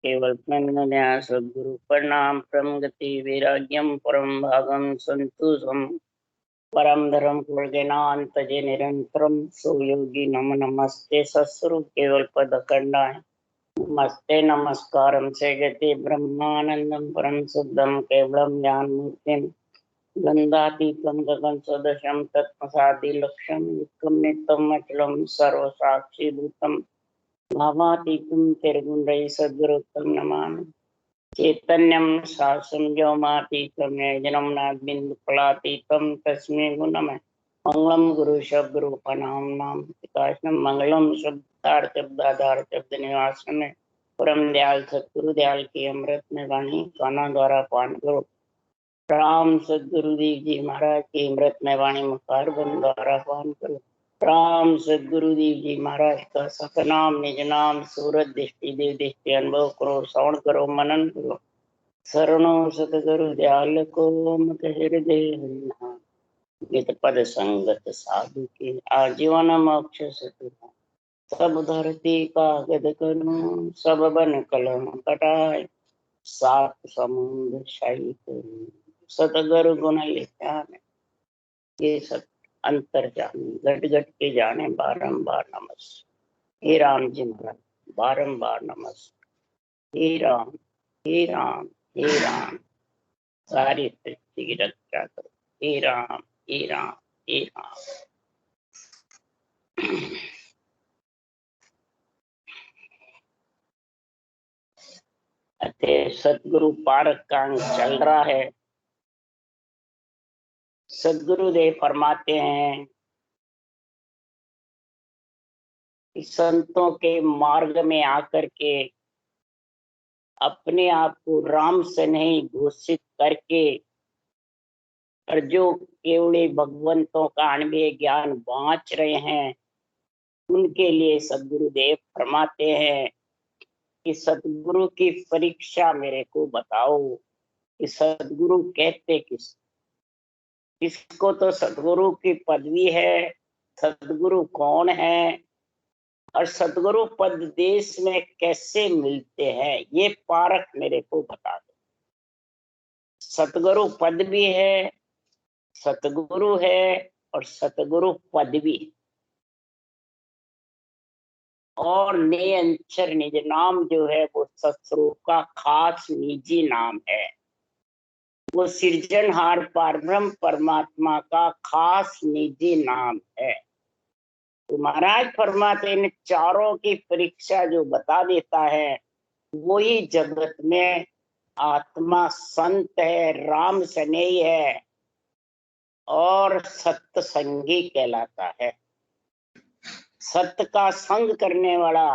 केवल सद्गुरु प्रणाम परम गति वैराग्यम परम भागम संतोषम परम धर्म कुलज्ञानांत जे निरंतरम सुयोगी नम नमस्ते सत्स्वरूप केवल पद खंडाय नमस्ते नमस्कारम से गति ब्रह्मानंदम परम शुद्धम केवलम ज्ञान मूर्तिम गंधातीतम गगन सदृशम तत्मसादि लक्ष्यम युक्तम नित्यम अचलम सर्व साक्षी भूतम भावातीतम तिरगुण सद्गुरुत्तम नमामि चैतन्यम शासम व्योमातीतम जन्म नाबिंदु फलातीतम तस्मै गुणमय मंगलम गुरु शब्द रूपनाम नाम प्रकाशनम मंगलम शब्दार्थ शब्दाधार शब्द निवास में परम दयाल सतगुरु दयाल की अमृत में वाणी काना द्वारा पान करो। राम सदगुरुदेव जी महाराज की अमृत में वाणी मुखार बंद द्वारा पान करो। राम सदगुरुदेव जी महाराज का सतनाम निज नाम सूरत दृष्टि देव दृष्टि अनुभव करो, श्रवण करो, मनन करो। शरणो सतगुरु दयाल को मत हृदय नित पद संगत साधु के आजीवन मोक्ष सतुरा। सब धरती का गद करूं, सब बन कलम कटाए, सात समुद्र शाही करूं, सतगुरु गुण लिखाने। ये सब अंतर जाने घट घट के जाने बारंबार नमस्ते। हे राम जी महाराज बारंबार नमस्ते। हे राम हे राम हे राम सारी सृष्टि की रक्षा करो। हे राम हे राम हे राम। अतः सतगुरु पारक का अंग चल रहा है। सदगुरुदेव फरमाते हैं कि संतों के मार्ग में आकर के अपने आप को राम से नहीं घोषित करके और जो केवड़े भगवंतों का अनबे ज्ञान बांच रहे हैं उनके लिए सदगुरुदेव फरमाते हैं कि सदगुरु की परीक्षा मेरे को बताओ कि सदगुरु कहते किसको। तो सदगुरु की पदवी है, सदगुरु कौन है और सदगुरु पद देश में कैसे मिलते हैं, ये पारख मेरे को बता दो। सतगुरु पद भी है, सतगुरु है और सतगुरु पद भी, और निरंतर निज नाम जो है वो सतस्वरूप का खास निजी नाम है। वो सृजनहार परब्रह्म परमात्मा का खास निजी नाम है। तो महाराज फरमाते इन चारों की परीक्षा जो बता देता है वही जगत में आत्मा संत है, राम स्नेही है और सत्संगी कहलाता है। सत्य का संग करने वाला,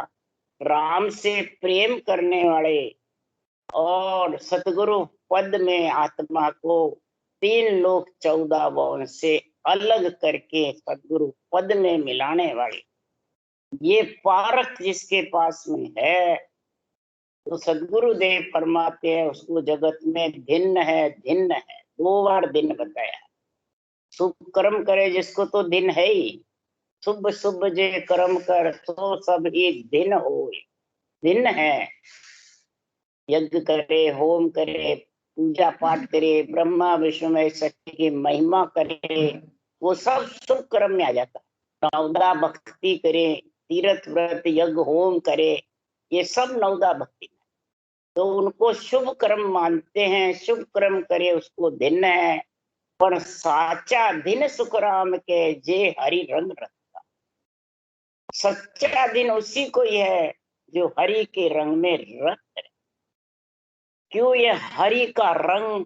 राम से प्रेम करने वाले और सतगुरु पद में आत्मा को 3 लोक 14 भुवन से अलग करके सतगुरु पद में मिलाने वाले, ये पारख जिसके पास में है तो सदगुरुदेव फरमाते हैं उसको जगत में भिन्न है, भिन्न है। 2 बार दिन बताया। शुभ कर्म करे जिसको तो दिन है ही, शुभ शुभ जे कर्म कर तो सब ही दिन हो, दिन है। यज्ञ करे, होम करे, पूजा पाठ करे, ब्रह्मा विष्णु शक्ति की महिमा करे, वो सब शुभ कर्म में आ जाता है। नवदा भक्ति करे, तीर्थ व्रत यज्ञ होम करे, ये सब नवदा भक्ति, तो उनको शुभ कर्म मानते हैं। शुभ कर्म करे उसको दिन है, पर साचा दिन सुखराम के जे हरि रंग रखता। सच्चा दिन उसी को ही है जो हरि के रंग में रत है। क्यों? ये हरि का रंग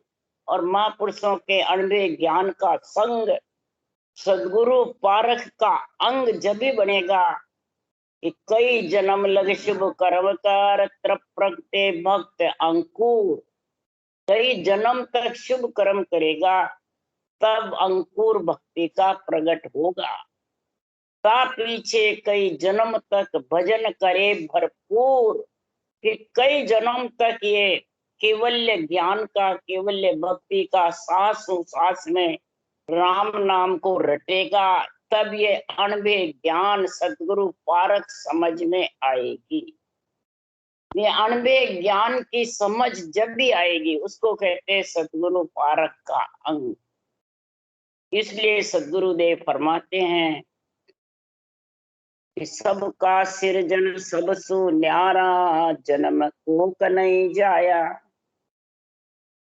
और महापुरुषों के अनबे ज्ञान का संग सदगुरु पारख का अंग जब भी बनेगा कि कई जन्म लग शुभ कर्म कर प्रगटे भक्त अंकुर। कई जन्म तक शुभ कर्म करेगा तब अंकुर भक्ति का प्रकट होगा। ता पीछे कई जन्म तक भजन करे भरपूर, कि कई जन्म तक ये केवल्य ज्ञान का, केवल्य भक्ति का सांसों सांस में राम नाम को रटेगा, तब ये अणबे ज्ञान सतगुरु पारख समझ में आएगी। ये अणबे ज्ञान की समझ जब भी आएगी उसको कहते हैं सतगुरु पारक का अंग। इसलिए सदगुरुदेव फरमाते हैं कि सबका सिरजन सबसु न्यारा, जन्म को कनई जाया।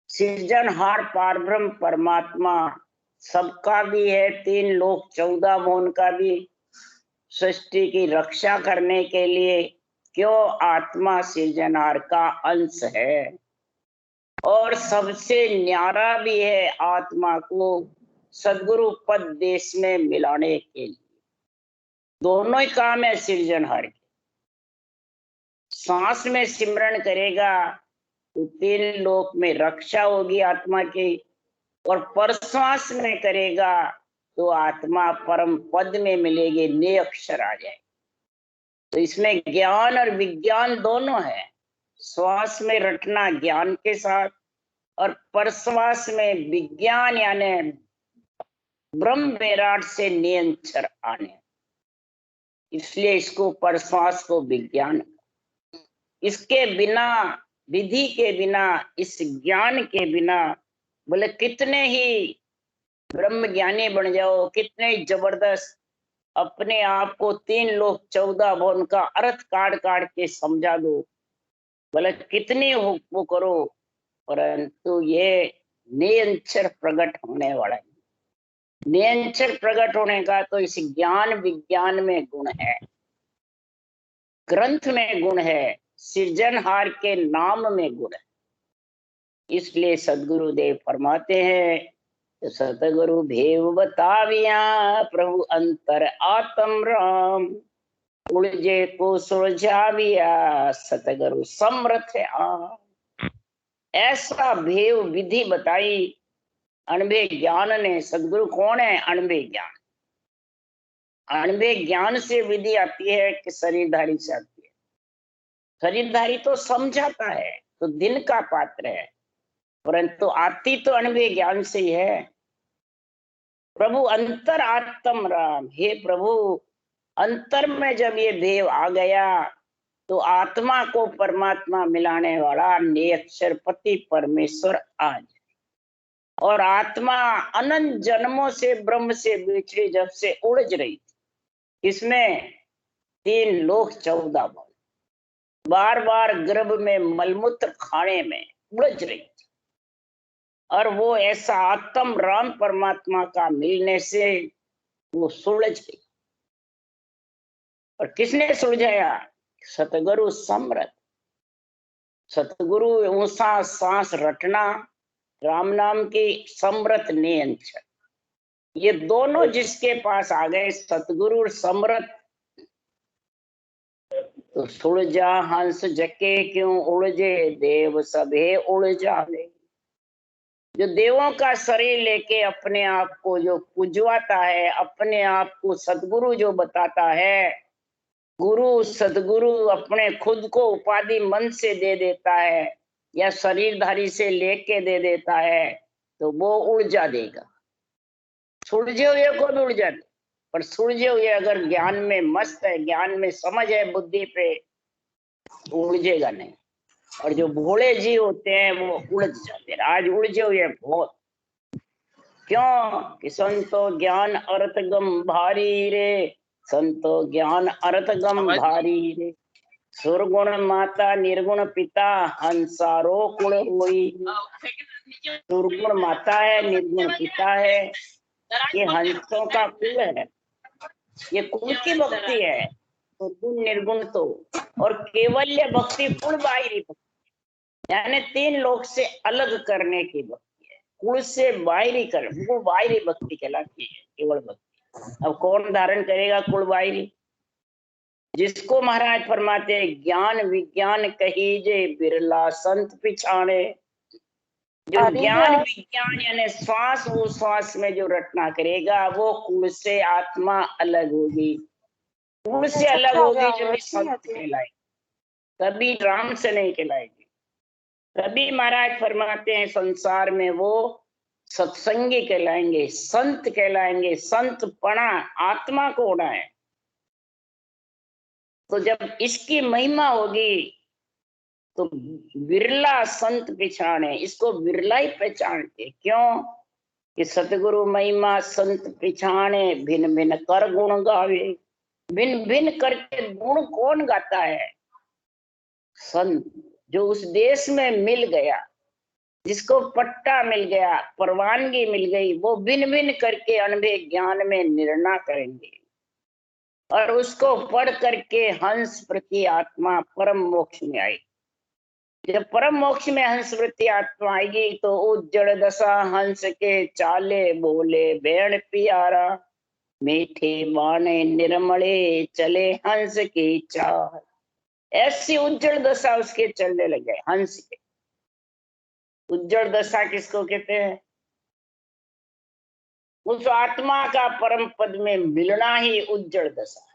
सृजनहार पारब्रह्म परमात्मा सबका भी है, 3 लोक 14 भुवन का भी, सृष्टि की रक्षा करने के लिए। क्यों? आत्मा सृजनहार का अंश है और सबसे न्यारा भी है आत्मा को सदगुरु पद देश में मिलाने के लिए। दोनों ही काम है सृजनहार के। सांस में सिमरन करेगा तो 3 लोक में रक्षा होगी आत्मा की, और परश्वास में करेगा तो आत्मा परम पद में मिलेगी, ने अक्षर आ जाए। तो इसमें ज्ञान और विज्ञान दोनों है। श्वास में रटना ज्ञान के साथ और परश्वास में विज्ञान यानी ब्रह्म विराट से नियंत्रण आने। इसलिए इसको परश्वास को विज्ञान। इसके बिना, विधि के बिना, इस ज्ञान के बिना बोले कितने ही ब्रह्म ज्ञानी बन जाओ, कितने ही जबरदस्त अपने आप को 3 लोक 14 भुवन का अर्थ काट काट के समझा दो, बोले कितनी वो करो, परंतु ये निरंतर प्रकट होने वाला है। निरंतर प्रकट होने का तो इस ज्ञान विज्ञान में गुण है, ग्रंथ में गुण है, सृजनहार के नाम में गुण है। इसलिए सदगुरुदेव फरमाते हैं तो सतगुरु भेव बताविया, प्रभु अंतर आत्म राम। उलझे को सुलझाविया, सतगुरु समर्थ आ। ऐसा भेव विधि बताई अणबे ज्ञान ने। सदगुरु कौन है? अणबे ज्ञान। अणबे ज्ञान से विधि आती है कि शरीरधारी से आती है? शरीरधारी तो समझाता है, तो दिन का पात्र है, परंतु आती तो अणबे ज्ञान से ही है। प्रभु अंतर आत्म राम, हे प्रभु अंतर में जब ये भेव आ गया तो आत्मा को परमात्मा मिलाने वाला निरक्षर पति परमेश्वर आज। और आत्मा अनंत जन्मों से ब्रह्म से बिछड़ी जब से उलझ रही थी, इसमें 3 लोक 14 भुवन, बार बार गर्भ में मलमूत्र खाने में उलझ रही थी। और वो ऐसा आत्म राम परमात्मा का मिलने से वो सुलझ गई। और किसने सुलझाया? सतगुरु समर्थ। सतगुरु ऊंचा सांस रटना, राम नाम की समर्थ नियंत्रण, ये दोनों जिसके पास आ गए, सतगुरु और समर्थ, तो सुलझा हंस जके क्यों उलझे, देव सभे उलझावे। जो देवों का शरीर लेके अपने आप को जो पुजवाता है, अपने आप को सतगुरु जो बताता है, गुरु सदगुरु अपने खुद को उपाधि मन से दे देता है या शरीरधारी से लेके दे देता है, तो वो उलझा देगा। सुलझे हुए को भी उलझा दे, पर सुलझे हुए अगर ज्ञान में मस्त है, ज्ञान में समझ है, बुद्धि पे, उलझेगा नहीं। और जो भोले जी होते हैं वो उलझ जाते हैं। आज उलझे हुए बहुत। क्यों? कि संतो ज्ञान अर्थ गम भारी रे, संतो ज्ञान अर्थ गम भारी रे। सुरगुण माता निर्गुण पिता, हंसारो कुल हुई। सुरगुण माता है, निर्गुण पिता है, ये हंसों का कुल है, ये कुल की भक्ति है। तो गुण निर्गुण तो, और केवल्य भक्ति कुल बाहिरी भक्ति, यानी 3 लोक से अलग करने की भक्ति है। कुल से बाहिरी कर, वो बाहिरी भक्ति कहलाती है, केवल भक्ति। अब कौन धारण करेगा कुल बाहिरी? जिसको महाराज फरमाते हैं ज्ञान विज्ञान कहीजे, बिरला संत पिछाड़े। जो ज्ञान विज्ञान यानी श्वास वो श्वास में जो रटना करेगा, वो कुल से आत्मा अलग होगी। कुल से अलग होगी जब संत कहलाएगी, तभी राम से नहीं कहलाएगी। तभी महाराज फरमाते हैं संसार में वो सत्संगी कहलाएंगे, संत कहलाएंगे। संत पणा आत्मा को होना है। तो जब इसकी महिमा होगी तो बिरला संत पिछाने, इसको बिरला ही पहचानते। क्यों कि सतगुरु महिमा संत पिछाने, भिन्न भिन्न कर गुण गावे। भिन्न भिन्न करके गुण कौन गाता है? संत, जो उस देश में मिल गया, जिसको पट्टा मिल गया, परवानगी मिल गई, वो भिन्न भिन्न करके अनभे ज्ञान में निर्णय करेंगे और उसको पढ़ करके हंस प्रति आत्मा परम मोक्ष में आएगी। जब परम मोक्ष में हंस प्रति आत्मा आएगी तो उज्जड़ दशा हंस के चाले बोले बेण पियारा, मीठे बाणे निर्मले चले हंस की चाल। ऐसी उज्जड़ दशा उसके चलने लगे हंस के। उज्जड़ दशा किसको कहते हैं? उस आत्मा का परम पद में मिलना ही उज्जड़ दशा है।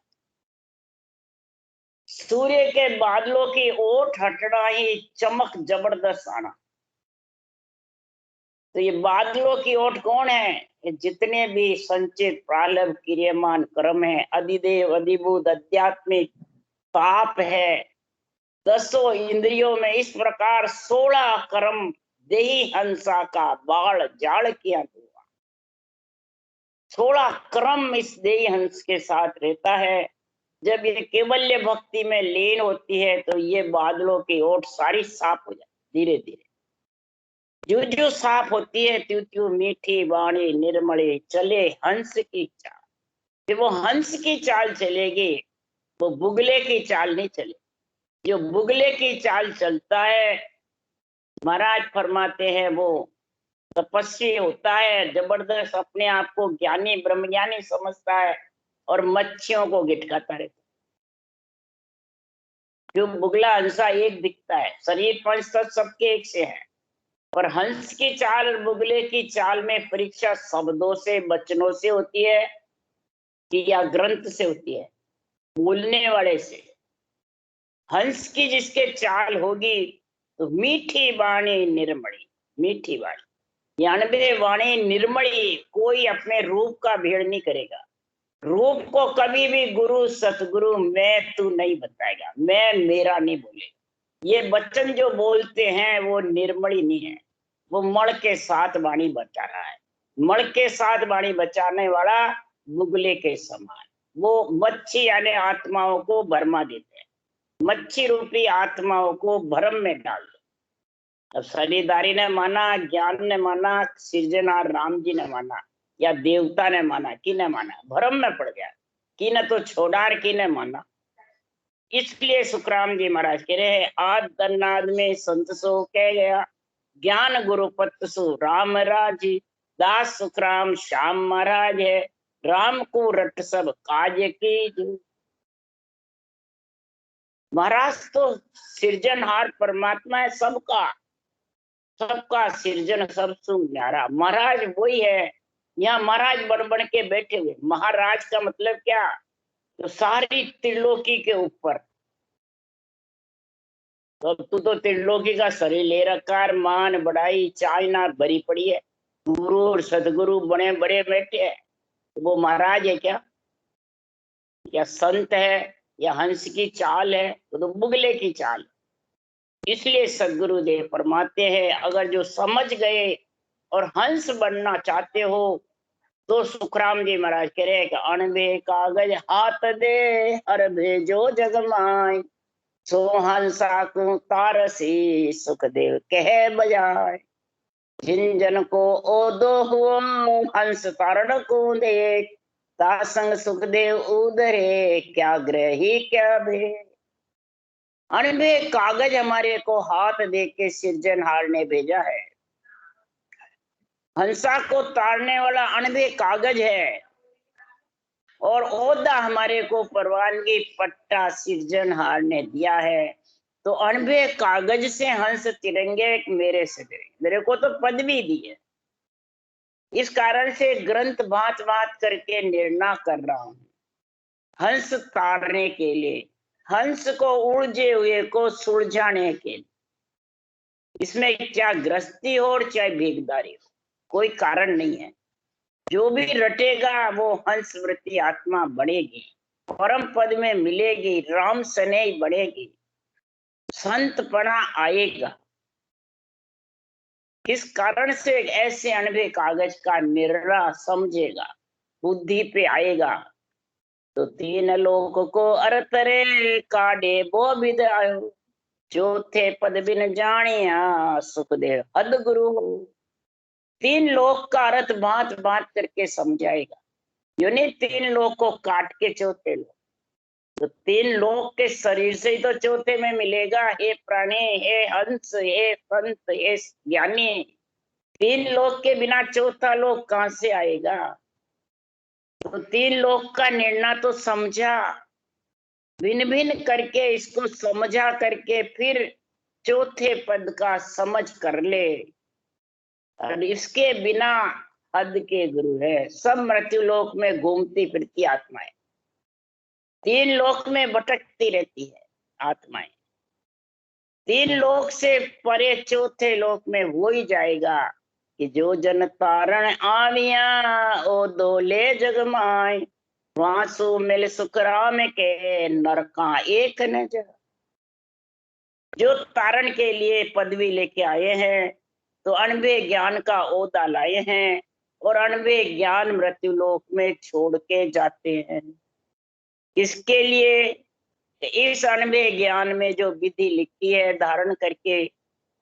सूर्य के बादलों की ओट हटना ही चमक जबरदस्त आना। तो ये बादलों की ओट कौन है? ये जितने भी संचित प्रारब्ध क्रियमान कर्म है, अधिदेव अधिभूत आध्यात्मिक पाप है, 10 इंद्रियों में इस प्रकार 16 कर्म देही हंसा का बाढ़ जाड़ किया हुआ। 16 कर्म इस देही हंस के साथ रहता है। जब ये केवल्य भक्ति में लीन होती है तो ये बादलों की ओट सारी साफ हो जाती, धीरे धीरे जो जो साफ होती है, त्यों त्यों मीठी बाणी निर्मले चले हंस की चाल। जब वो हंस की चाल चलेगी, वो बुगले की चाल नहीं चलेगी। जो बुगले की चाल चलता है, महाराज फरमाते हैं, वो तपस्वी होता है, जबरदस्त अपने आप को ज्ञानी ब्रह्मज्ञानी समझता है और मच्छियों को गिटकाता रहता है। जो बुगला हंसा एक दिखता है, शरीर पंच तत्व सबके एक से है, और हंस की चाल और बुगले की चाल में परीक्षा शब्दों से, वचनों से होती है कि या ग्रंथ से होती है, बोलने वाले से। हंस की जिसके चाल होगी तो मीठी वाणी निर्मली, मीठी वाणी, 92 वाणी निर्मली। कोई अपने रूप का भेड़ नहीं करेगा। रूप को कभी भी गुरु सतगुरु मैं तू नहीं बताएगा, मैं मेरा नहीं बोले। ये वचन जो बोलते हैं वो निर्मली नहीं है, वो मण के साथ वाणी बचा रहा है। मण के साथ वाणी बचाने वाला बुगले के समान, वो मच्छी यानी आत्माओं को भरमा देते हैं, मच्छी रूपी आत्माओं को भ्रम में डाल दो। अब शरीरदारी ने माना, ज्ञान ने माना, सृजनहार राम जी ने माना या देवता ने माना, कि ने माना? भ्रम में पड़ गया। कि ने तो छोड़ार, कि ने माना। इसलिए सुखराम जी महाराज कह रहे हैं, आद तन्नाद में संत सो कह गया, ज्ञान गुरु पत सो राम राजी। दास सुखराम श्याम महाराज है, राम को रट सब काज की। महाराज तो सृजनहार परमात्मा है, सबका सबका सृजन सब सुन न्यारा। महाराज वही है, यहाँ महाराज बन बन के बैठे हुए। महाराज का मतलब क्या? तो सारी त्रिलोकी के ऊपर। तो तू तो त्रिलोकी का शरीर ले रखा, मान बढ़ाई चाइना भरी पड़ी है, गुरु और सदगुरु बड़े बड़े बैठे हैं। वो महाराज है क्या? या संत है, या हंस की चाल है? तो बुगले की चाल। इसलिए सदगुरुदेव फरमाते हैं, अगर जो समझ गए और हंस बनना चाहते हो तो सुखराम जी महाराज कह रहे हैं कि अणबे कागज हाथ दे, हर भेजो जगमाय, सो हंसा को तारसी सुखदेव कह बजाय। जिन जन को ओदो हुओ हंस तारण को देख, तासंग सुखदेव उदरे, क्या ग्रही क्या भेद। अणबे कागज हमारे को हाथ दे के सृजनहार ने भेजा है। हंसा को तारने वाला अणबे कागज है, और ओहदा हमारे को परवानगी पट्टा सृजनहार ने दिया है। तो अणबे कागज से हंस तिरंगे मेरे से तिरंगे, मेरे को तो पदवी दी है। इस कारण से ग्रंथ बात बात करके निर्णय कर रहा हूं, हंस तारने के लिए, हंस को उलझे हुए को सुलझाने के लिए। इसमें क्या गृहस्थी हो और चाहे भीखदारी हो, कोई कारण नहीं है। जो भी रटेगा वो हंस वृत्ति आत्मा बढ़ेगी, परम पद में मिलेगी, राम स्नेह बढ़ेगी, संतपना आएगा। किस कारण से? ऐसे अनबे कागज का निर्णय समझेगा, बुद्धि पे आएगा। तो तीन लोक को अर्थ रे काढ़े वो विद आयो। चौथे पद बिन जानिया सुखदेव हद गुरु हो। तीन लोक का अर्थ बात बात करके समझाएगा। यानी तीन लोक को काट के चौथे लोक, तो तीन लोक के शरीर से ही तो चौथे में मिलेगा। हे प्राणी, हे हंस, हे संत, हे ज्ञानी। तीन लोक के बिना चौथा लोक कहां से आएगा? तो तीन लोक का निर्णय तो समझा, भिन्न भिन्न करके इसको समझा करके फिर चौथे पद का समझ कर ले। और इसके बिना हद के गुरु है। सब मृत्यु लोक में घूमती फिरती आत्माएं, तीन लोक में भटकती रहती है आत्माएं। तीन लोक से परे चौथे लोक में वो ही जाएगा कि जो जन तारण आविया ओ दोले जग माय। वासु मिल सुख राम के नरका एक न जा। जो तारण के लिए पदवी लेके आए हैं, तो अणवे ज्ञान का ओहदा लाए हैं और अणवे ज्ञान मृत्यु लोक में छोड़ के जाते हैं। इसके लिए इस अणवे ज्ञान में जो विधि लिखी है धारण करके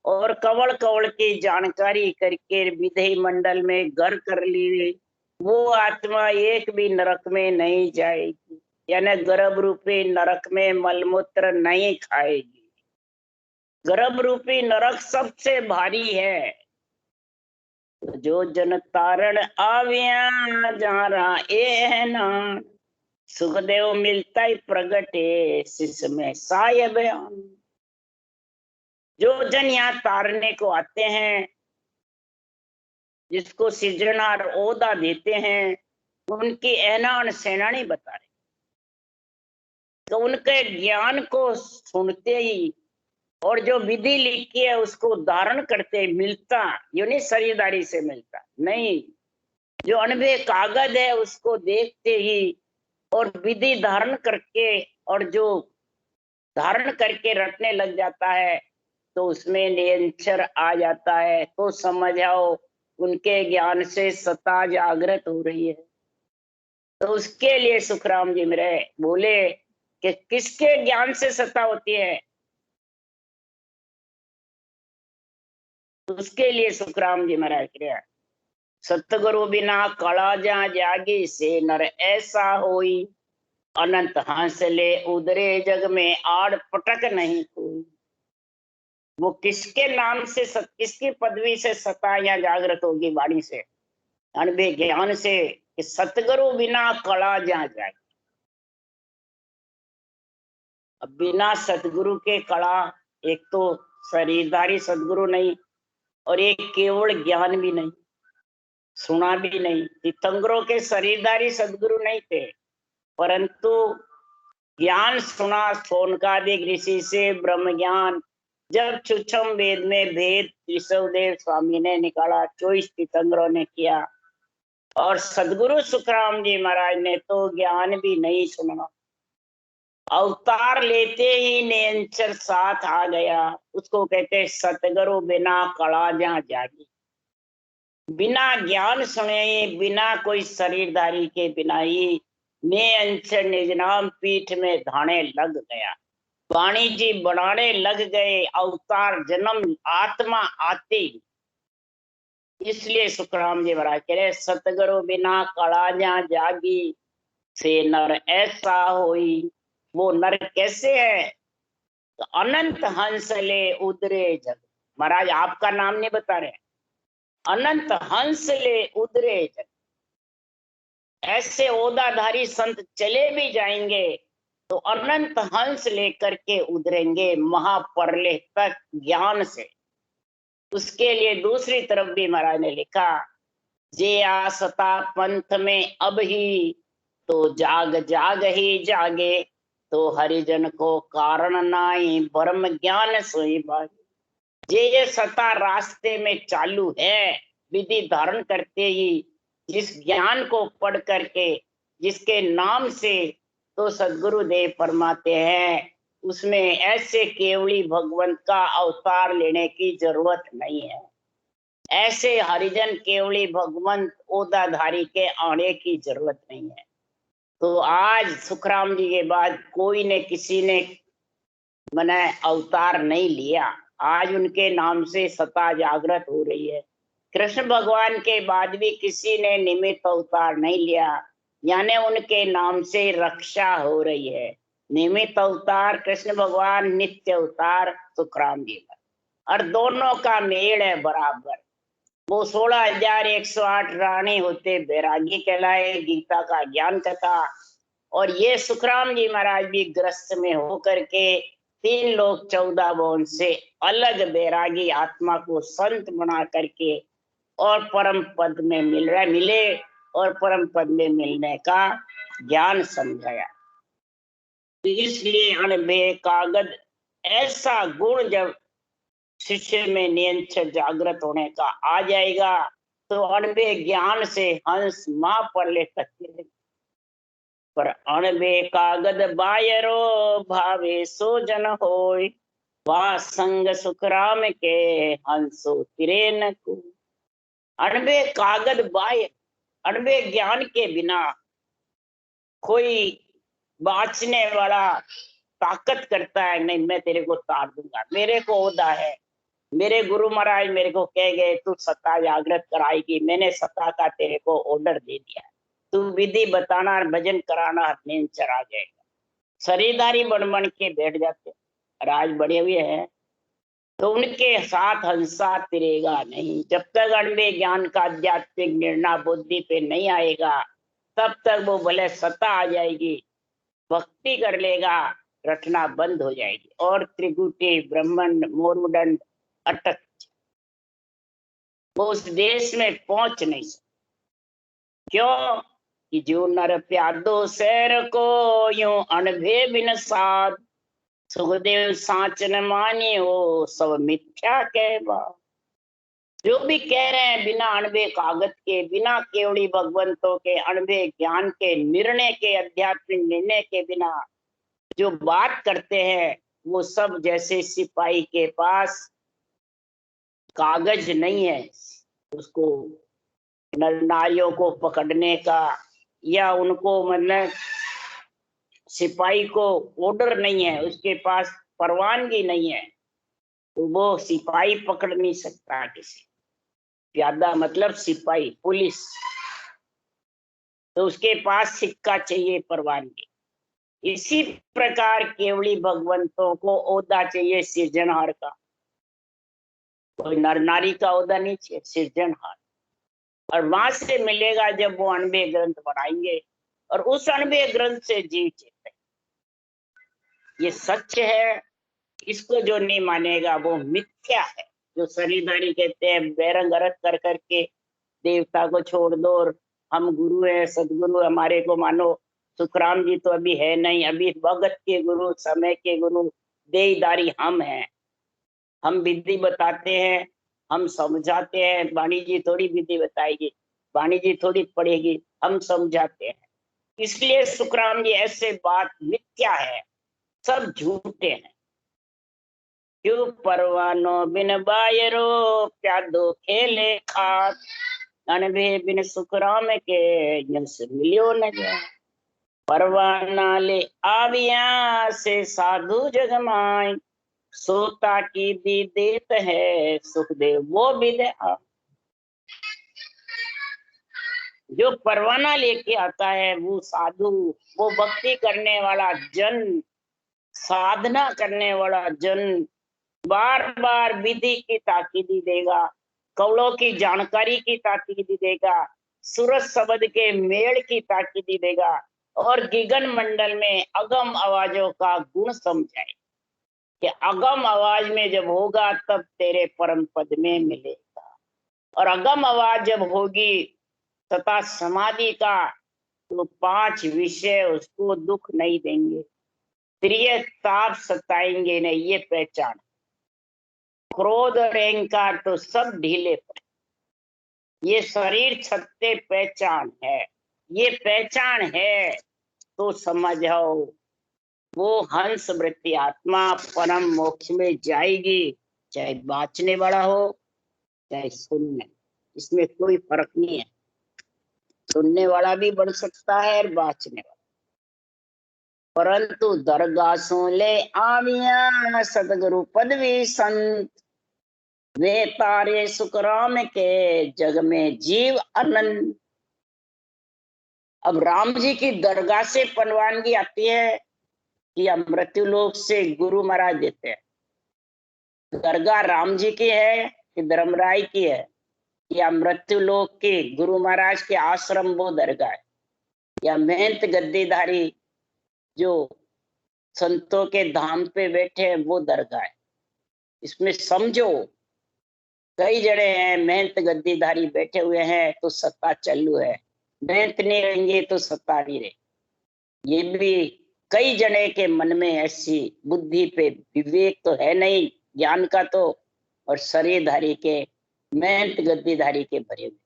और कवल कवल की जानकारी करके विधि मंडल में घर कर लिए, वो आत्मा एक भी नरक में नहीं जाएगी। यानी गर्भ रूपी नरक में मलमूत्र नहीं खाएगी। गर्भ रूपी नरक सबसे भारी है। तो जो जन तारण आविया जहाँ रहा ए है ना, सुखदेव मिलता ही प्रगटे शिष्य में साय बयान। जो जन यहाँ तारने को आते हैं, जिसको सृजनहार ओहदा देते हैं, उनकी ऐनान सेनानी बता रहे। तो उनके ज्ञान को सुनते ही और जो विधि लिखी है उसको धारण करते मिलता, यो नहीं शरीरदारी से मिलता नहीं, जो अनबे कागज है उसको देखते ही और विधि धारण करके और जो धारण करके रटने लग जाता है तो उसमें निरंतर आ जाता है। तो समझ आओ उनके ज्ञान से सत्ता जागृत हो रही है। तो उसके लिए सुखराम जी मेरे बोले कि किसके ज्ञान से सत्ता होती है? उसके लिए सुखराम जी महाराज कह सतगुरु बिना कला जा जागी से नर ऐसा होई। अनंत हंसले उदरे जग में आड़ पटक नहीं कोई। वो किसके नाम से किसकी पदवी से सत्ता या जागृत होगी? वाणी से, अनबे ज्ञान से कि सतगुरु बिना कला जा जागी। अब बिना सतगुरु के कला, एक तो शरीरधारी सदगुरु नहीं और एक केवल ज्ञान भी नहीं, सुना भी नहीं। तीर्थंकरों के शरीरधारी सदगुरु नहीं थे, परंतु ज्ञान सुना सोनकादिक ऋषि से ब्रह्म ज्ञान। जब सूक्ष्म वेद में भेद ऋषभदेव स्वामी ने निकाला, 24 तीर्थंकरों ने किया, और सदगुरु सुखराम जी महाराज ने तो ज्ञान भी नहीं सुना। अवतार लेते ही निरंतर साथ आ गया। उसको कहते सतगुरु बिना कला जा जागी। बिना ज्ञान सुने, बिना कोई शरीरधारी के बिना ही निरंतर निज नाम पीठ में धाने लग गया। वाणी जी बनाने लग गए अवतार जन्म आत्मा आते ही। इसलिए सुखराम जी महाराज कह रहे सतगुरु बिना कला जा जागी से नर ऐसा होई। वो नर कैसे है? तो अनंत हंस ले उदरे जग। महाराज आपका नाम नहीं बता रहे, अनंत हंस ले उदरे जग। ऐसे ओदाधारी संत चले भी जाएंगे तो अनंत हंस लेकर के उधरेंगे महाप्रलय तक ज्ञान से। उसके लिए दूसरी तरफ भी महाराज ने लिखा जे आसता पंथ में अब ही तो जाग जाग ही जागे। तो हरिजन को कारण नाई ब्रह्म ज्ञान सोई बागे। ये सता रास्ते में चालू है, विधि धारण करते ही जिस ज्ञान को पढ़ करके जिसके नाम से तो सदगुरुदेव फरमाते हैं उसमें ऐसे केवली भगवंत का अवतार लेने की जरूरत नहीं है। ऐसे हरिजन केवली भगवंत ओदाधारी के आने की जरूरत नहीं है। तो आज सुखराम जी के बाद कोई ने किसी ने मैंने अवतार नहीं लिया। आज उनके नाम से सत्ता जागृत हो रही है। कृष्ण भगवान के बाद भी किसी ने निमित्त अवतार नहीं लिया, यानी उनके नाम से रक्षा हो रही है। निमित्त अवतार कृष्ण भगवान, नित्य अवतार सुखराम जी का, और दोनों का मेल है बराबर। वो 16,108 रानी होते बैरागी कहलाए, गीता का ज्ञान कथा। और ये सुखराम जी महाराज भी ग्रस्त में होकर के 3 लोग 14 भुवन से अलग बैरागी आत्मा को संत बना करके और परम पद में मिले और परम पद में मिलने का ज्ञान समझाया। तो इसलिए अणबे कागज ऐसा गुण जब शिष्य में नियंत्रण जागृत होने का आ जाएगा तो अणबे ज्ञान से हंस मां पर ले सकते। पर अणबे कागद बायरो भावे सो जन होय, वा संग सुखराम के हंसो तिरे न को। अणबे कागद बाय, अणबे ज्ञान के बिना कोई बाँचने वाला ताकत करता है नहीं, मैं तेरे को तार दूंगा, मेरे को ओदा है, मेरे गुरु महाराज मेरे को कह गए तू सत्ता जागृत कराएगी, मैंने सत्ता का तेरे को ऑर्डर दे दिया, तू विधि बताना और भजन कराना, नींद चढ़ा जाएगा। शरीरदारी बन बन के बैठ जाते, राज बड़े हुए हैं तो उनके साथ हंसा तिरेगा नहीं। जब तक अणबे ज्ञान का आध्यात्मिक निर्णय बुद्धि पे नहीं आएगा तब तक वो भले सत्ता आ जाएगी, भक्ति कर लेगा, रटना बंद हो जाएगी और त्रिगुटी ब्रह्मांड मोरुदंड अटक, वो उस देश में पहुंच नहीं सकते। क्यों कि जो नर प्यादो शहर को यूं अणभे बिन साध, सुखदेव साच न मानियो सब मिथ्या कहवा। जो भी कह रहे हैं बिना अणबे कागज के, बिना केवड़ी भगवंतों के, अणबे ज्ञान के, निर्णय के, आध्यात्मिक निर्णय के बिना जो बात करते हैं वो सब जैसे सिपाही के पास कागज नहीं है, उसको नर नारियों को पकड़ने का या उनको मतलब सिपाही को ऑर्डर नहीं है, उसके पास परवानगी नहीं है, तो वो सिपाही पकड़ नहीं सकता किसी। प्यादा मतलब सिपाही, पुलिस, तो उसके पास सिक्का चाहिए, परवानगी। इसी प्रकार केवली भगवंतों को ओदा चाहिए सृजनहार का, कोई नर नारी का ओदा नहीं चाहिए, सृजनहार। और वहां से मिलेगा जब वो अणबे ग्रंथ बनाएंगे और उस अणबे ग्रंथ से जीव चेते। ये सच है, इसको जो नहीं मानेगा वो मिथ्या है। जो शरीरधारी कहते हैं बैरंग अरथ कर करके देवता को छोड़ दो और हम गुरु है, सदगुरु हमारे को मानो। सुखराम जी तो अभी है नहीं, अभी भगत के गुरु, समय के गुरु, देहदारी हम हैं। हम विधि बताते हैं, हम समझाते हैं, वाणी जी थोड़ी विधि बताएगी, वाणी जी थोड़ी पढ़ेगी, हम समझाते हैं। इसलिए सुखराम जी ऐसे बात मिथ्या है, सब झूठे हैं। क्यों परवानो बिन बायरो प्यादो खेले खात, अणबे बिन सुखराम के यस मिलियो न जाए। परवाना ले आविया से साधु जगमाय, सोता की भी देत है सुखदेव वो भी दे। जो परवाना लेके आता है वो साधु, वो भक्ति करने वाला जन, साधना करने वाला जन बार बार विधि की ताकीदी देगा, कवलों की जानकारी की ताकीदी देगा, सूरज शब्द के मेल की ताकीदी देगा और गिगन मंडल में अगम आवाजों का गुण समझाए कि अगम आवाज में जब होगा तब तेरे परम पद में मिलेगा। और अगम आवाज जब होगी तथा समाधि का तो 5 विषय उसको दुख नहीं देंगे, प्रिय ताप सताएंगे नहीं, ये पहचान। क्रोध और अहंकार तो सब ढीले पड़े, ये शरीर छत्ते पहचान है, ये पहचान है तो समझो वो हंस वृत्ति आत्मा परम मोक्ष में जाएगी, चाहे बाँचने वाला हो चाहे सुनने, इसमें कोई फर्क नहीं है। सुनने वाला भी बढ़ सकता है और बाँचने वाला। परंतु दरगाह सो ले आविया सतगुरु पदवी संत, वे तारे सुखराम के जग में जीव अनंत। अब राम जी की दरगाह से परवानगी आती है कि मृत्यु लोक से गुरु महाराज देते हैं। दरगाह राम जी की है कि धर्मराय की है, या मृत्यु लोक के गुरु महाराज के आश्रम वो दरगाह है, या महंत गद्दीधारी जो संतों के धाम पे बैठे हैं वो दरगाह है। इसमें समझो कई जने हैं महंत गद्दीधारी बैठे हुए हैं तो सत्ता चालू है, महंत नहीं रहेंगे तो सत्ता नहीं रहे। ये भी कई जने के मन में ऐसी बुद्धि पे विवेक तो है नहीं ज्ञान का, तो और शरीरधारी के महंत गद्दीधारी के भरे हुए,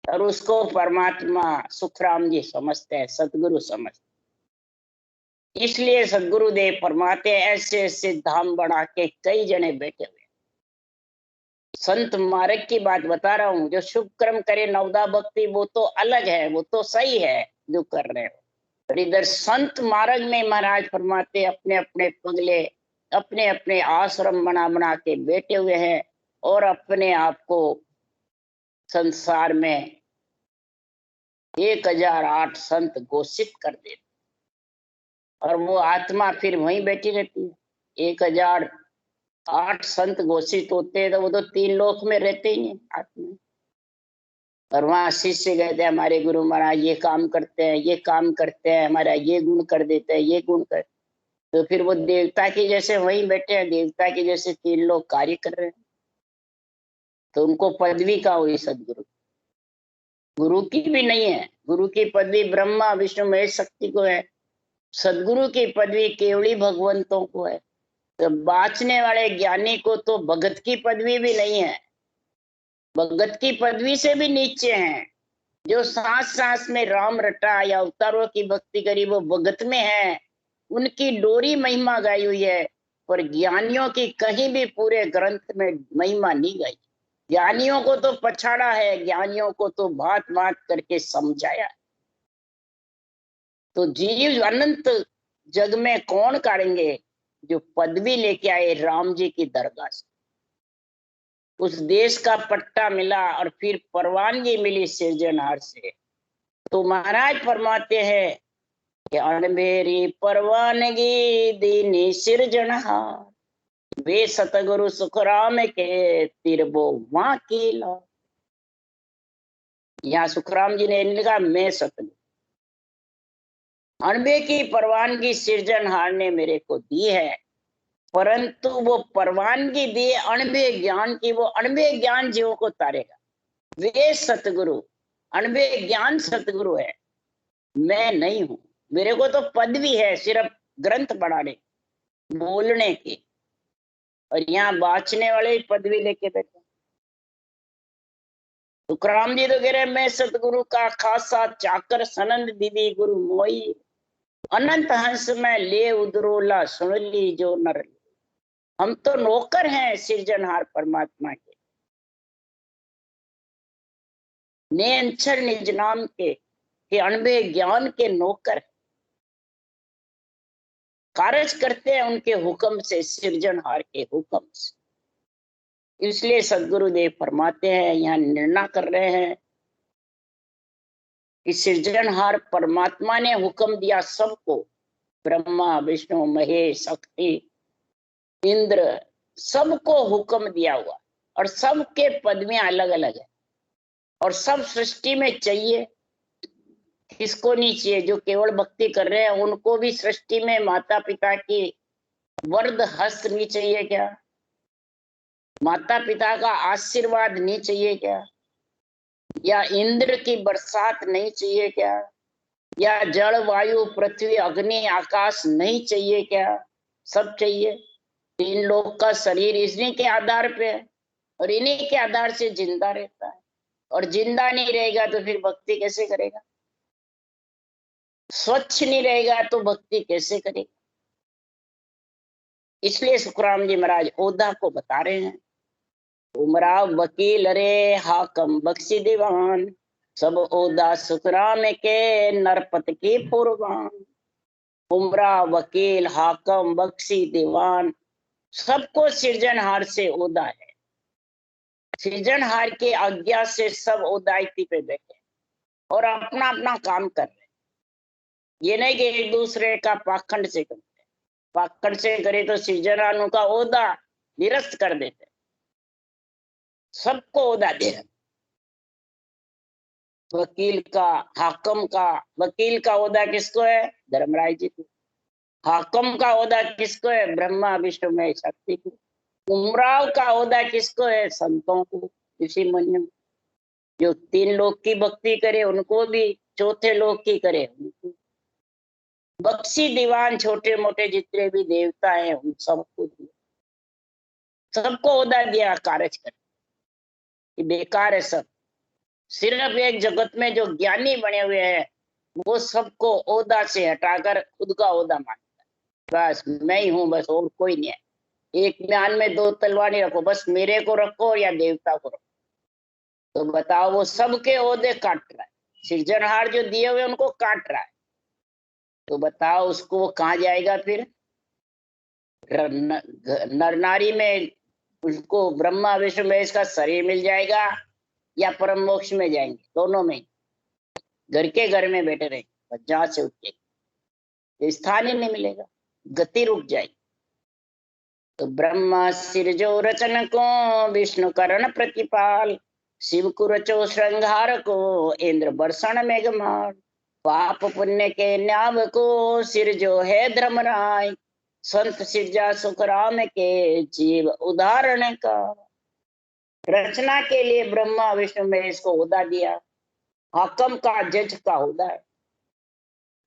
और उसको परमात्मा सुखराम जी समझते हैं, सतगुरु समझते। इसलिए सदगुरुदेव फरमाते ऐसे ऐसे धाम बना के कई जने बैठे हुए। संत मार्ग की बात बता रहा हूँ, जो शुभ कर्म करे नवदा भक्ति वो तो अलग है, वो तो सही है जो कर रहे हो। और इधर संत मार्ग में महाराज फरमाते अपने अपने पगले अपने अपने आश्रम बना बना के बैठे हुए हैं, और अपने आप को संसार में 1008 संत घोषित कर देते, और वो आत्मा फिर वहीं बैठी रहती है। 1008 संत घोषित होते हैं तो वो तो 3 लोक में रहते ही नहीं आत्मा। और वहां शिष्य गए थे हमारे गुरु महाराज ये काम करते हैं, ये काम करते हैं, हमारा ये गुण कर देते हैं, ये गुण कर, तो फिर वो देवता की जैसे वहीं बैठे हैं, देवता की जैसे 3 लोग कार्य कर रहे हैं, तो उनको पदवी का हुई सदगुरु? गुरु की भी नहीं है। गुरु की पदवी ब्रह्मा विष्णु महेश शक्ति को है, सदगुरु की पदवी केवली भगवंतों को है। तो बाँचने वाले ज्ञानी को तो भगत की पदवी भी नहीं है, भगत की पदवी से भी नीचे हैं। जो सांस सांस में राम रटा या अवतारों की भक्ति करी वो भगत में है, उनकी डोरी महिमा गाई हुई है। पर ज्ञानियों की कहीं भी पूरे ग्रंथ में महिमा नहीं गाई। ज्ञानियों को तो पछाड़ा है, ज्ञानियों को तो बात बात करके समझाया। तो जीव अनंत जग में कौन काढ़ेंगे? जो पदवी लेके आए राम जी की दरगाह से, उस देश का पट्टा मिला और फिर परवानगी मिली सिरजनहार से। तो महाराज फरमाते हैं कि अणबेरी परवानगी दीनी सिरजनहार, वे सतगुरु सुखराम के तिरबो वाकीला। यहाँ सुखराम जी ने लिखा मैं सतगुरु, अणबे की परवानगी सिरजनहार ने मेरे को दी है, परंतु वो परवानगी दी अणबे ज्ञान की, वो अणबे ज्ञान जीवों को तारेगा। वे सतगुरु, अणबे ज्ञान सतगुरु है, मैं नहीं हूं। मेरे को तो पदवी है सिर्फ ग्रंथ पढ़ाने बोलने की, और यहाँ बाँचने वाले ही पदवी लेके बैठे। तुकाराम जी तो कह रहे मैं सतगुरु का खासा चाकर सनंद दीदी गुरु मोई, अनंत हंस में ले उदरोला सुन ली जो नर। हम तो नौकर हैं सिरजनहार परमात्मा के, ने अंचर निज नाम के अणबे ज्ञान के नौकर कार्य करते हैं उनके हुक्म से, सिरजनहार के हुक्म से। इसलिए सदगुरुदेव फरमाते हैं, यहाँ निर्णय कर रहे हैं कि सृजनहार परमात्मा ने हुक्म दिया सबको, ब्रह्मा विष्णु महेश शक्ति इंद्र, सबको हुक्म दिया हुआ, और सबके पदवियां अलग अलग है, और सब सृष्टि में चाहिए। किसको नहीं चाहिए? जो केवल भक्ति कर रहे हैं उनको भी सृष्टि में माता पिता की वरद हस्त नहीं चाहिए क्या? माता पिता का आशीर्वाद नहीं चाहिए क्या? या इंद्र की बरसात नहीं चाहिए क्या? या जल वायु पृथ्वी अग्नि आकाश नहीं चाहिए क्या? सब चाहिए। 3 लोक का शरीर इन्हीं के आधार पे है, और इन्हीं के आधार से जिंदा रहता है, और जिंदा नहीं रहेगा तो फिर भक्ति कैसे करेगा? स्वच्छ नहीं रहेगा तो भक्ति कैसे करेगा? इसलिए सुखराम जी महाराज ओदा को बता रहे हैं। उमराव वकील रे हाकम बख्शी दीवान, सब ओदा सुखराम के नरपत की पुरवान। उमरा वकील हाकम बख्शी दीवान, सबको सृजनहार से ओदा है। सृजनहार की आज्ञा से सब ओदायती पे बैठे और अपना अपना काम कर रहे। ये नहीं कि एक दूसरे का पाखंड से करते, पाखंड से करे तो सृजनहार का ओदा निरस्त कर देते। सबको ओदा दे, वकील का, हाकम का। वकील का ओदा किसको है? धर्मराज जी को। हाकम का ओदा किसको है? ब्रह्मा विष्णु महेश शक्ति को। उमराव का ओदा किसको है? संतों को, ऋषि मुनियों। जो 3 लोक की भक्ति करे उनको भी, चौथे लोक की करे उनको। बख्शी दीवान, छोटे मोटे जितने भी देवता हैं उन सबको दिया, सबको ओदा दिया कार्य कर। बेकार है सब। सिर्फ एक जगत में जो ज्ञानी बने हुए हैं वो सबको ओदा से हटाकर खुद का ओदा मानता है। बस मैं ही हूं, बस और कोई नहीं है। एक म्यान में 2 तलवार रखो, बस मेरे को रखो या देवता को रखो। तो बताओ, वो सबके ओदे काट रहा है। सृजनहार जो दिए हुए उनको काट रहा है, तो बताओ उसको वो कहाँ जाएगा फिर? नर नारी में उसको ब्रह्मा विष्णु महेश का शरीर मिल जाएगा या परम मोक्ष में जाएंगे? दोनों में। घर के घर में बैठे रहेंगे, जहां से उठेगा स्थान ही नहीं मिलेगा, गति रुक जाएगी। तो ब्रह्मा सिरजो रचन को, विष्णु करण प्रतिपाल, शिव को रचो श्रृंगार को, इंद्र बरसण मेघमाल। पाप पुण्य के न्याव को सिरजो है धर्मराय, संत सिरजा सुखराम के जीव उदाहरण का। रचना के लिए ब्रह्मा विष्णु महेश को ओदा दिया। हाकम का, जज का ओदा है।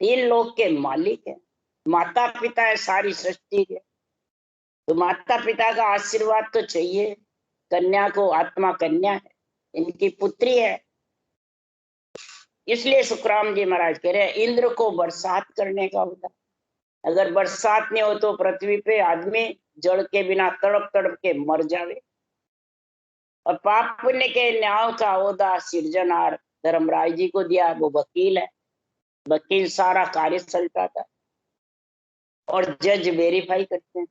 3 लोक के मालिक है, माता पिता है सारी सृष्टि के। तो माता पिता का आशीर्वाद तो चाहिए। कन्या को, आत्मा कन्या है, इनकी पुत्री है। इसलिए सुखराम जी महाराज कह रहे हैं इंद्र को बरसात करने का होता। अगर बरसात नहीं हो तो पृथ्वी पे आदमी जल के बिना तड़प तड़प के मर जावे। और पाप पुण्य के न्याय का ओदा सृजनहार धर्मराज जी को दिया। वो वकील है, वकील सारा कार्य चलता था और जज वेरीफाई करते हैं।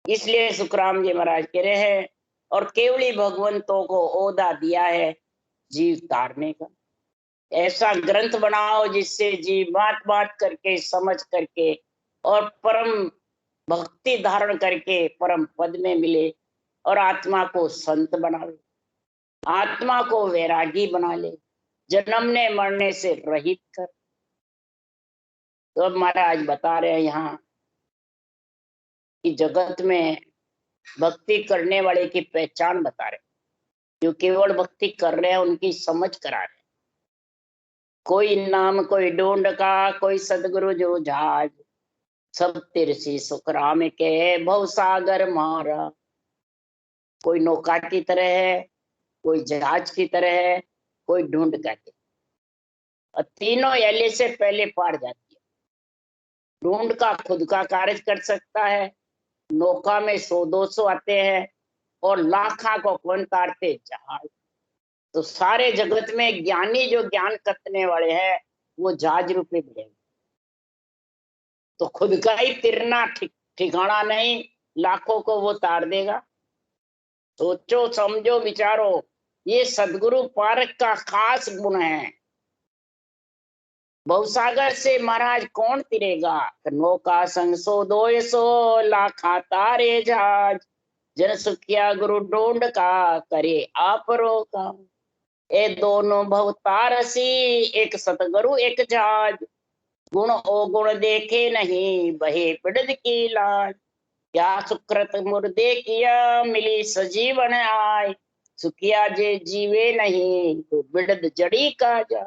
इसलिए सुखराम जी महाराज कह रहे हैं और केवली भगवंतों को ओदा दिया है जीव तारने का। ऐसा ग्रंथ बनाओ जिससे जीव बात बात करके, समझ करके और परम भक्ति धारण करके परम पद में मिले और आत्मा को संत बनावे, आत्मा को वैरागी बना ले, जन्मने मरने से रहित कर। तो अब महाराज बता रहे हैं यहाँ कि जगत में भक्ति करने वाले की पहचान बता रहे, जो केवल भक्ति कर रहे हैं उनकी समझ करा रहे। कोई नाम कोई ढूंढ का, कोई सदगुरु जो जहाज, सब तिरसी सुखराम के भव सागर मारा। कोई नौका की तरह है, कोई जहाज की तरह है, कोई ढूंढ का के। और तीनों एले से पहले पार जाती है। ढूंढ का खुद का कार्य कर सकता है, नौका में 100-200 आते हैं और लाखा को कौन तारते? जहाज। तो सारे जगत में ज्ञानी जो ज्ञान करने वाले हैं वो जहाज रूपी मिलेंगे। तो खुद का ही तिरना ठिकाना नहीं, लाखों को वो तार देगा। सोचो समझो विचारो, ये सदगुरु पारक का खास गुण है। भवसागर से महाराज कौन तिरेगा? नौका संग 100-200 लाखा तारे जहाज, जन सुखिया गुरु ढूंढ का करे आप रोका। ए दोनों भवतारसी, एक सतगुरु एक जहाज, गुण अवगुण देखे नहीं बहे बिड़द की लाज। क्या सुकृत मुर्दे किया मिली सजीवन आय, सुखिया जे जीवे नहीं तो बिड़द जड़ी का जा।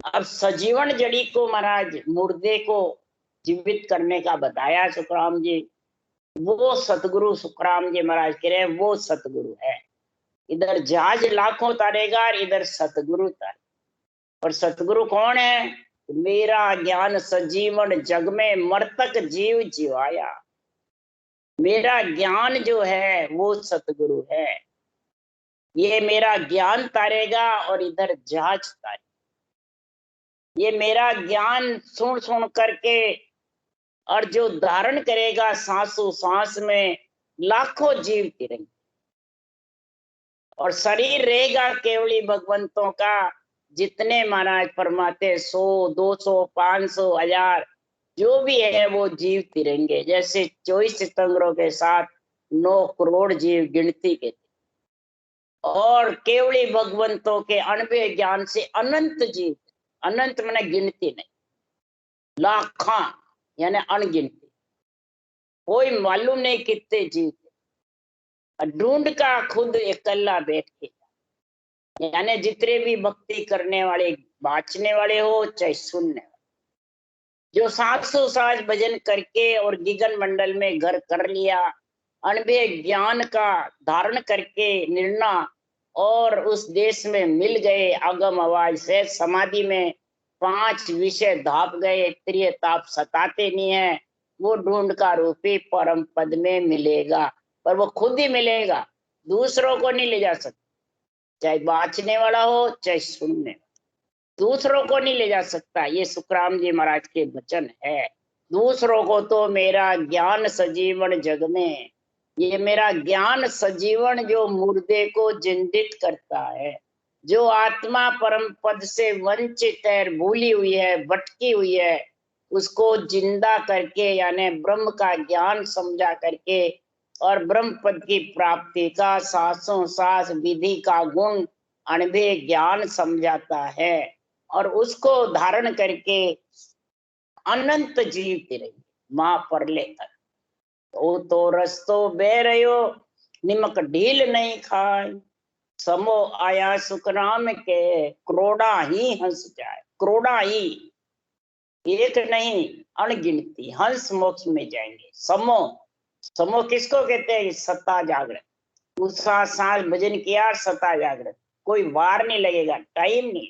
अब सजीवन जड़ी को महाराज मुर्दे को जीवित करने का बताया सुखराम जी। वो सतगुरु सुखराम जी महाराज कह रहे हैं वो सतगुरु है। इधर जहाज लाखों तारेगा, इधर सतगुरु तारे। और सतगुरु कौन है? मेरा ज्ञान सजीवन जग में मर्तक जीव जीवाया। मेरा ज्ञान जो है वो सतगुरु है। ये मेरा ज्ञान तारेगा और इधर जहाज तारे। ये मेरा ज्ञान सुन सुन करके और जो धारण करेगा सांसों सांस में लाखों जीव तिरंगे। और शरीर रहेगा केवली भगवंतों का। जितने महाराज फरमाते 100 200 500 1000 जो भी है वो जीव तिरंगे। जैसे 24 सितंबरों के साथ 9 करोड़ जीव गिनती के थे। और केवली भगवंतों के अनबे ज्ञान से अनंत जीव। अनंत मैंने गिनती नहीं, लाखा यानी अनगिनती। कोई मालूम नहीं कितने जीव थे। ढूंढ का खुद अकेला बैठ के, यानी जितने भी भक्ति करने वाले बाँचने वाले हो चाहे सुनने वाले, जो 700 साज भजन करके और गिगन मंडल में घर कर लिया, अनबे ज्ञान का धारण करके निर्णय और उस देश में मिल गए आगम आवाज से समाधि में 5 विषय धाप गए, त्रिय ताप सताते नहीं है। वो ढूंढ का रूपी परम पद में मिलेगा, पर वो खुद ही मिलेगा, दूसरों को नहीं ले जा सकता। चाहे बाँचने वाला हो चाहे सुनने, दूसरों को नहीं ले जा सकता। ये सुखराम जी महाराज के वचन है। दूसरों को तो मेरा ज्ञान सजीवन जग में, ये मेरा ज्ञान सजीवन जो मुर्दे को जिंदित करता है, जो आत्मा परम पद से वंचित है, भूली हुई है, भटकी हुई है, उसको जिंदा करके यानी ब्रह्म का ज्ञान समझा करके और ब्रह्म पद की प्राप्ति का सांसों सांस विधि का गुण अनबे ज्ञान समझाता है। और उसको धारण करके अनंत जीवते रहिए मां पर लेकर। तो रस्तो बह रहो निमक ढील नहीं खाए, समो आया सुखराम के करोड़ा ही हंस जाए। करोड़ा ही, एक नहीं अनगिनती हंस मोक्ष में जाएंगे। समो, समो किसको कहते हैं? सत्ता जागृत। दूसरा सांस भजन किया, सत्ता जागृत, कोई वार नहीं लगेगा, टाइम नहीं,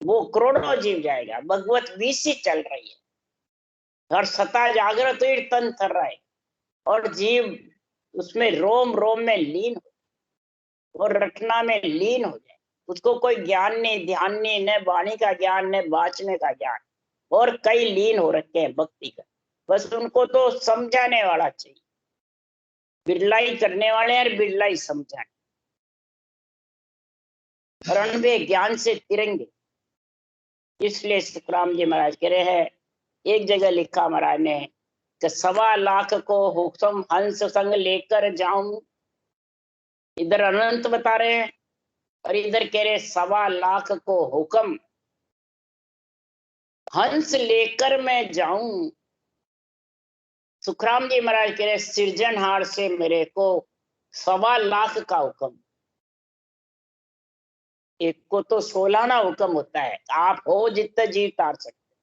वो करोड़ों जीव जाएगा। भगवत बीसी चल रही है और सत्ता जागृत हुई, तन थर रहा है और जीव उसमें रोम रोम में लीन हो और रटना में लीन हो जाए। उसको कोई ज्ञान नहीं, ध्यान नहीं, न वाणी का ज्ञान न बाँचने का ज्ञान। और कई लीन हो रखे हैं भक्ति का, बस उनको तो समझाने वाला चाहिए। बिरलाई करने वाले हैं, बिरलाई समझाने और अनबे ज्ञान से तिरंगे। इसलिए सुखराम जी महाराज कह रहे हैं, एक जगह लिखा महाराज ने कि 1.25 लाख को हुक्म हंस संग लेकर जाऊं। इधर अनंत बता रहे हैं और इधर कह रहे 1.25 लाख को हुक्म हंस लेकर मैं जाऊं। सुखराम जी महाराज कह रहे सृजनहार से मेरे को 1.25 लाख का हुक्म। एक को तो 16 हुक्म होता है, आप हो जितना जीव तार सकते,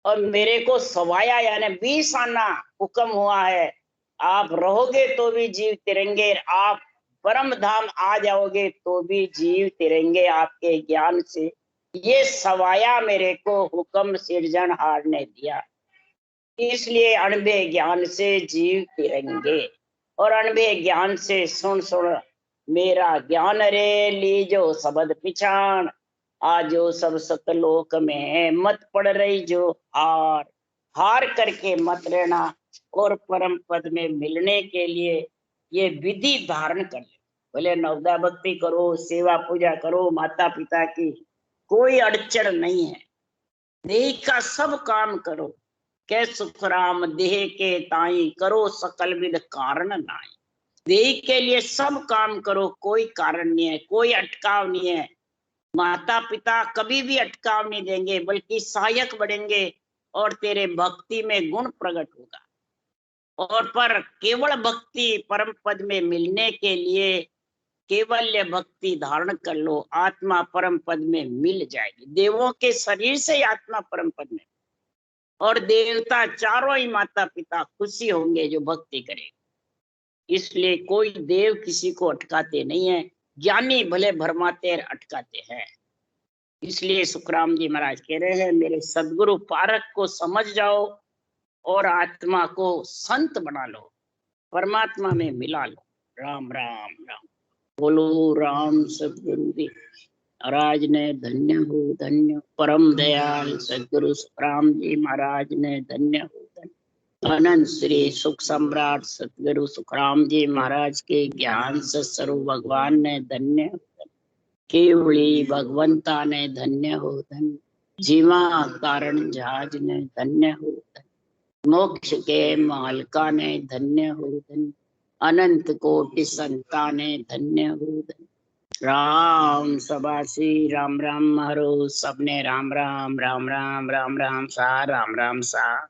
और मेरे को सवाया यानी 20 आना हुक्म हुआ है। आप रहोगे तो भी जीव तिरंगे, आप परम धाम आ जाओगे तो भी जीव तिरंगे आपके ज्ञान से। ये सवाया मेरे को हुक्म सृजनहार ने दिया, इसलिए अनबे ज्ञान से जीव तिरंगे। और अनबे ज्ञान से सुन सुन मेरा ज्ञान रे लीजो शब्द पिछाण, आजो सब सतलोक में मत पड़ रही जो हार। हार करके मत रहना और परम पद में मिलने के लिए ये विधि धारण कर ले। बोले नवदा भक्ति करो, सेवा पूजा करो माता पिता की, कोई अड़चन नहीं है। देह का सब काम करो, कै सुखराम देह के ताई करो सकल विध कारण नाई। देह के लिए सब काम करो, कोई कारण नहीं है, कोई अटकाव नहीं है। माता पिता कभी भी अटकाव नहीं देंगे, बल्कि सहायक बढ़ेंगे और तेरे भक्ति में गुण प्रकट होगा। और पर केवल भक्ति परम पद में मिलने के लिए केवल्य भक्ति धारण कर लो, आत्मा परम पद में मिल जाएगी। देवों के शरीर से आत्मा परम पद में, और देवता चारों ही माता पिता खुशी होंगे जो भक्ति करेंगे। इसलिए कोई देव किसी को अटकाते नहीं है, ज्ञानी भले भरमाते अटकाते हैं। इसलिए सुखराम जी महाराज कह रहे हैं, मेरे सदगुरु पारक को समझ जाओ और आत्मा को संत बना लो, परमात्मा में मिला लो। राम राम राम। बोलो राम सदगुरु जी महाराज ने धन्य हो धन्य। परम दयाल सदगुरु सुखराम जी महाराज ने धन्य हो धन्य। अनंत श्री सुख सम्राट सदगुरु सुखराम जी महाराज के ज्ञान से सर्व भगवान ने धन्य हो धन्य। केवली भगवंता ने धन्य हो धन्य। जीवा कारण जहाज ने धन्य हो धन्य। मोक्ष के मालका ने धन्य हो धन्य। अनंत कोटि संता ने धन्य हो धन्य। राम सबासी राम राम हरो सबने राम राम राम राम राम राम सा राम राम सा।